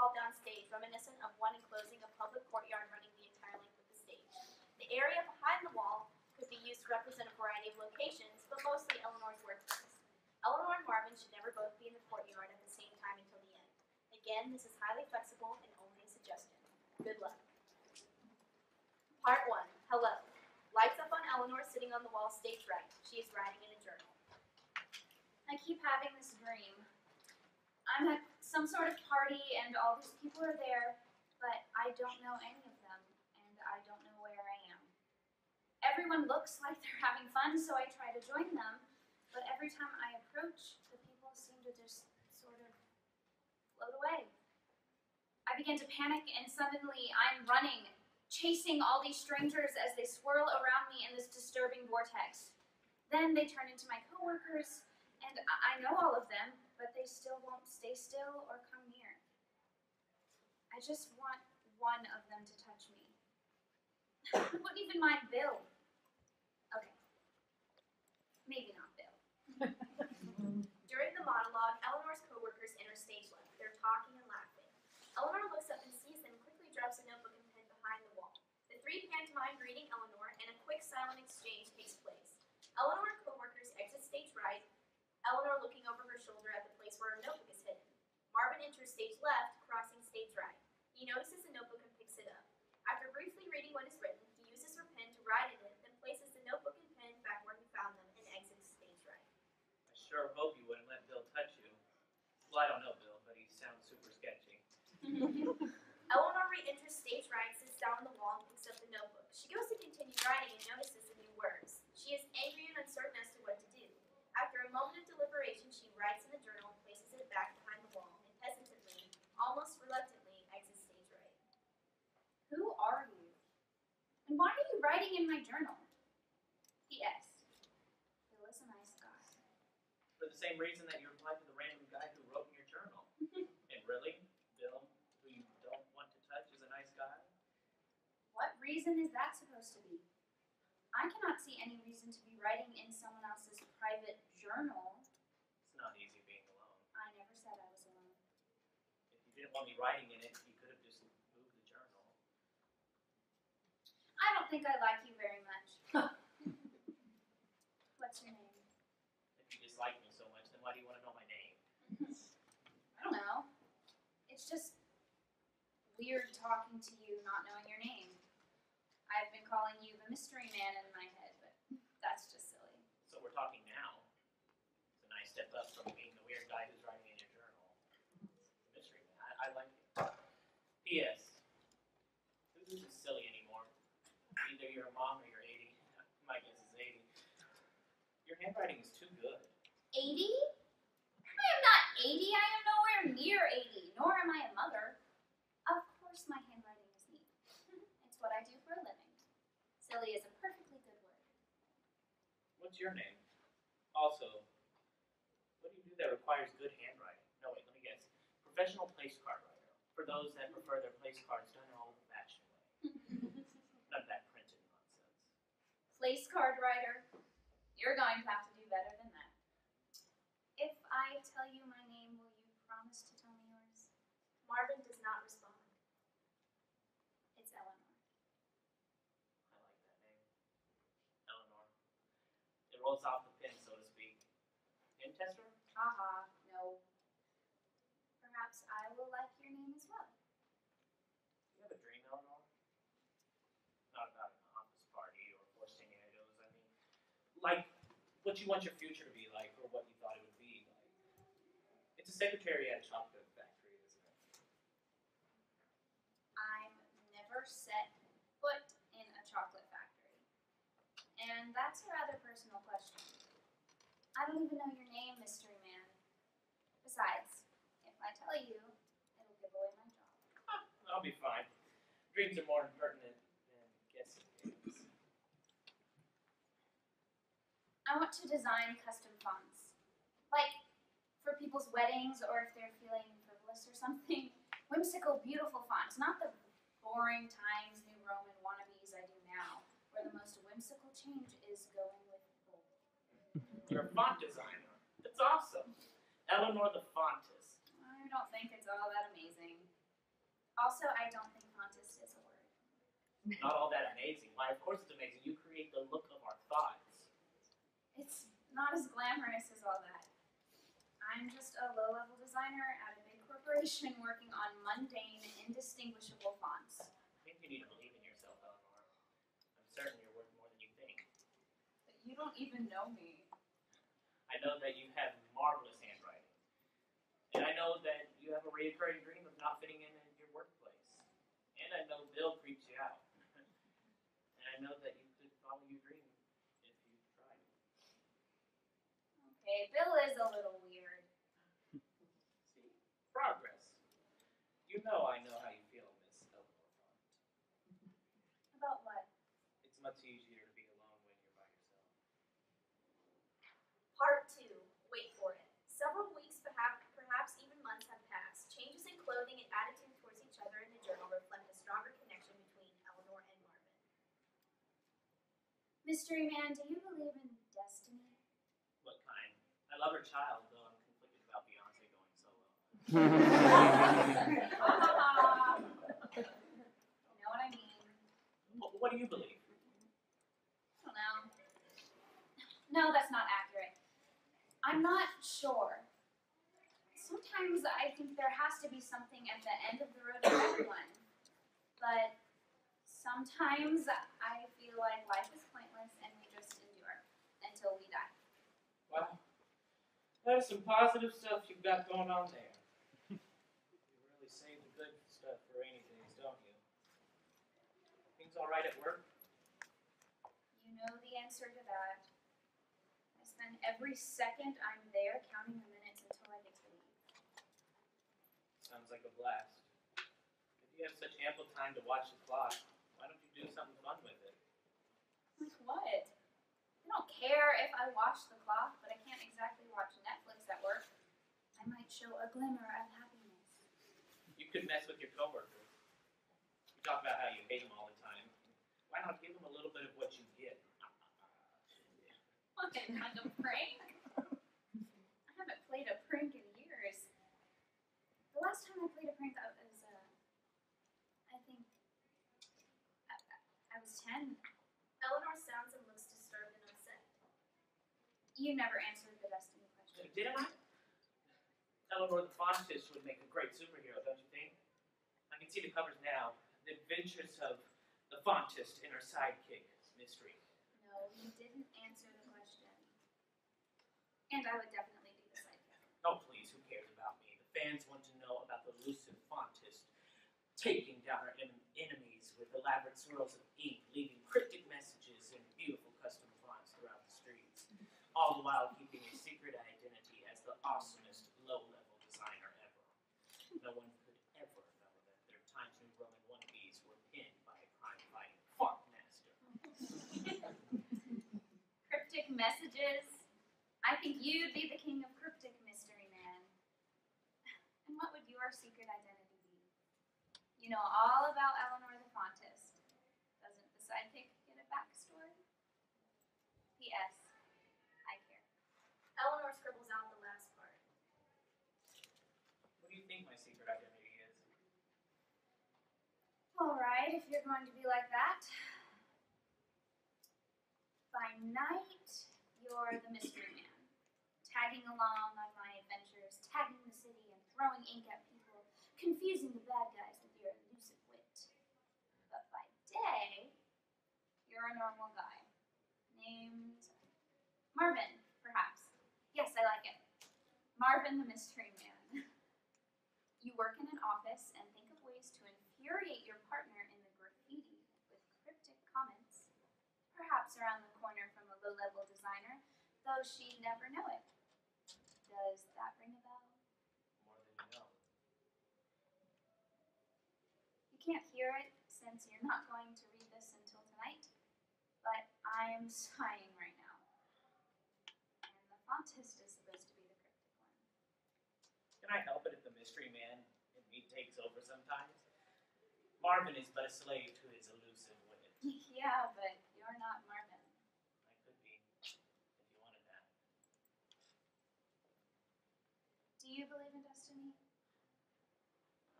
wall downstage, reminiscent of one enclosing a public courtyard running the entire length of the stage. The area behind the wall could be used to represent a variety of locations, but mostly Eleanor's workplace. Eleanor and Marvin should never both be in the courtyard at the same time until the end. Again, this is highly flexible and only a suggestion. Good luck. Part 1. Hello. Lights up on Eleanor sitting on the wall stage right. She is writing in a journal. I keep having this dream. I'm at some sort of party and all these people are there, but I don't know any of them, and I don't know where I am. Everyone looks like they're having fun, so I try to join them, but every time I approach, the people seem to just sort of float away. I begin to panic, and suddenly I'm running, chasing all these strangers as they swirl around me in this disturbing vortex. Then they turn into my coworkers, and I know all of them, but they still won't stay still or come near. I just want one of them to touch me. I wouldn't even mind Bill. Okay. Maybe not Bill. During the monologue, Eleanor's coworkers enter stage left. They're talking and laughing. Eleanor looks up and sees them and quickly drops a notebook and pen behind the wall. The three pantomime greeting Eleanor, and a quick silent exchange takes place. Eleanor and coworkers exit stage right, Eleanor looking over her shoulder at the place where her notebook is hidden. Marvin enters stage left, crossing stage right. He notices the notebook and picks it up. After briefly reading what is written, he uses her pen to write in it, then places the notebook and pen back where he found them and exits stage right. I sure hope you wouldn't let Bill touch you. Well, I don't know Bill, but he sounds super sketchy. Eleanor re-enters stage right, sits down on the wall, and picks up the notebook. She goes to continue writing and notices the new words. She is angry and uncertain as to what to do. After a moment of deliberation, she writes in the journal and places it back behind the wall, and hesitantly, almost reluctantly, exits stage right. Who are you? And why are you writing in my journal? P.S. Bill is a nice guy. For the same reason that you replied to the random guy who wrote in your journal. And really, Bill, who you don't want to touch, is a nice guy? What reason is that supposed to be? I cannot see any reason to be writing in someone else's private journal. It's not easy being alone. I never said I was alone. If you didn't want me writing in it, you could have just moved the journal. I don't think I like you very much. What's your name? If you dislike me so much, then why do you want to know my name? I don't know. It's just weird talking to you not knowing your name. I've been calling you the mystery man in my head, but that's just silly. So we're talking now. It's a nice step up from being the weird guy who's writing in your journal. The mystery man. I like it. P.S. Who's isn't silly anymore? Either you're a mom or you're 80. My guess is 80. Your handwriting is too good. 80? I am not 80. I am nowhere near 80, nor am I a mother. Of course my handwriting is neat. It's what I do for a living. Silly is a perfectly good word. What's your name? Also, what do you do that requires good handwriting? No, wait, let me guess. Professional place card writer. For those that prefer their place cards done an old-fashioned way. None of that printed nonsense. Place card writer. You're going to have to do better than that. If I tell you my name, will you promise to tell me yours? Marvin does not respond. It's Eleanor. I like that name. Eleanor. It rolls off the pen, so to speak. Name tester? Haha, no. Perhaps I will like your name as well. Do you have a dream, Eleanor? Not about an office party or forcing idols. I mean, like what you want your future to be like, or what you thought it would be like. It's a secretary at a chocolate factory, isn't it? I'm never set foot in a chocolate factory. And that's a rather personal question. I don't even know your name, mystery man. Besides, if I tell you, it'll give away my job. I'll be fine. Dreams are more impertinent than guessing games. I want to design custom fonts. Like, for people's weddings, or if they're feeling frivolous or something. Whimsical, beautiful fonts, not the boring Times New Roman wannabes I do now, where the most whimsical change is going with bold. You're a font designer. That's awesome. Eleanor the Fontist. I don't think it's all that amazing. Also, I don't think contest is a word. Not all that amazing. Why, of course it's amazing. You create the look of our thoughts. It's not as glamorous as all that. I'm just a low-level designer at a big corporation working on mundane, indistinguishable fonts. I think you need to believe in yourself, Eleanor. I'm certain you're worth more than you think. But you don't even know me. I know that you have marvelous handwriting. And I know that you have a recurring dream of not fitting in your workplace. And I know Bill creeps you out. And I know that you could follow your dream if you tried. Okay, Bill is a little weird. See? Progress. You know I know how you feel, Miss Eleanor Font. About what? It's much easier to be alone when you're by yourself. Part 2. Wait for it. Several weeks, perhaps even months have passed. Changes in clothing and attitude towards each other in the journal reflect a stronger connection between Eleanor and Marvin. Mystery Man, do you believe in destiny? What kind? I love her child, though I'm conflicted about Beyonce going solo. You know what I mean? What do you believe? I don't know. No, that's not accurate. I'm not sure. Sometimes I think there has to be something at the end of the road for everyone. But sometimes I feel like life is pointless and we just endure until we die. Wow. There's some positive stuff you've got going on there. You really save the good stuff for rainy days, don't you? Things all right at work? You know the answer to that. I spend every second I'm there counting the minutes until I get to leave. Sounds like a blast. If you have such ample time to watch the clock, why don't you do something fun with it? Like what? I don't care if I watch the clock, but I can't exactly watch Netflix at work. I might show a glimmer of happiness. You could mess with your coworkers. You talk about how you hate them all the time. Why not give them a little bit of what you get? What kind of prank? I haven't played a prank in years. The last time I played a prank, I was, I think, I was 10. Eleanor sounds and looks disturbed and upset. You never answered the destiny question. Didn't I? Eleanor the Fontist would make a great superhero, don't you think? I can see the covers now. The adventures of the Fontist and her sidekick, Mystery. No, you didn't answer the question. And I would definitely be the sidekick. Oh, please, who cares about me? The fans want to know about the elusive Fontist taking down her enemies with elaborate swirls of ink, leaving cryptic messages and beautiful custom fonts throughout the streets, all the while keeping a secret identity as the awesomest low-level designer ever. No one could ever know that their Times New Roman wannabes were pinned by a crime-fighting font master. Cryptic messages? I think you'd be the king of cryptic, Mystery Man. And what would your secret identity be? You know all about Eleanor the Fontist. Doesn't the sidekick get a backstory? P.S. I care. Eleanor scribbles out the last part. What do you think my secret identity is? Alright, if you're going to be like that. By night, you're the Mystery Man. Tagging along on my adventures, tagging the city and throwing ink at people, confusing the bad guys with your elusive wit. But by day, you're a normal guy. Named Marvin, perhaps. Yes, I like it. Marvin the Mystery Man. You work in an office and think of ways to infuriate your partner in the graffiti with cryptic comments. Perhaps around the corner from a low-level designer, though she'd never know it. Does that ring a bell? More than you know. You can't hear it since you're not going to read this until tonight, but I'm sighing right now. And the Fontist is supposed to be the cryptic one. Can I help it if the Mystery Man in me takes over sometimes? Marvin is but a slave to his elusive wit. Yeah, but you're not Marvin. I could be, if you wanted that. Do you believe in destiny?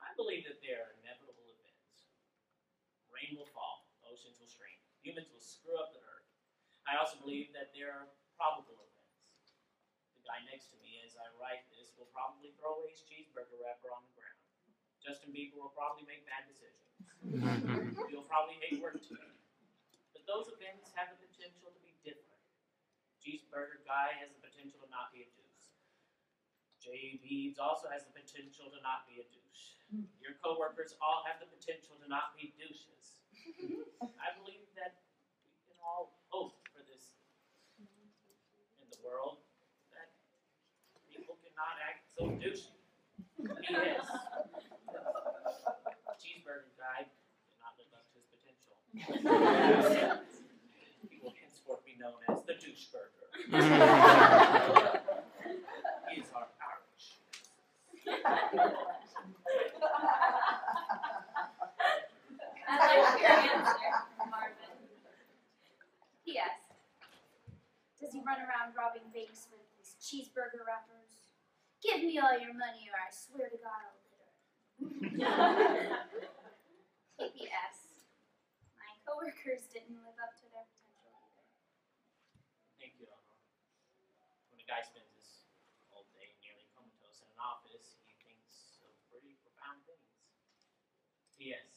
I believe that there are inevitable Humans will screw up the earth. I also believe that there are probable events. The guy next to me, as I write this, will probably throw away his cheeseburger wrapper on the ground. Justin Bieber will probably make bad decisions. You'll probably hate work today. But those events have the potential to be different. Cheeseburger guy has the potential to not be a douche. J. Beebs also has the potential to not be a douche. Your coworkers all have the potential to not be douches. I believe that we can all hope for this in the world, that people cannot act so douchey. P.S. Cheeseburger guy did not live up to his potential. He will henceforth be known as the douche burger. He is our Irish. I like your answer, Marvin. P.S. Does he run around robbing banks with his cheeseburger wrappers? Give me all your money or I swear to God I'll litter. P.S. My coworkers didn't live up to their potential either. Thank you, Eleanor. When a guy spends his whole day nearly comatose in an office, he thinks of pretty profound things. P.S.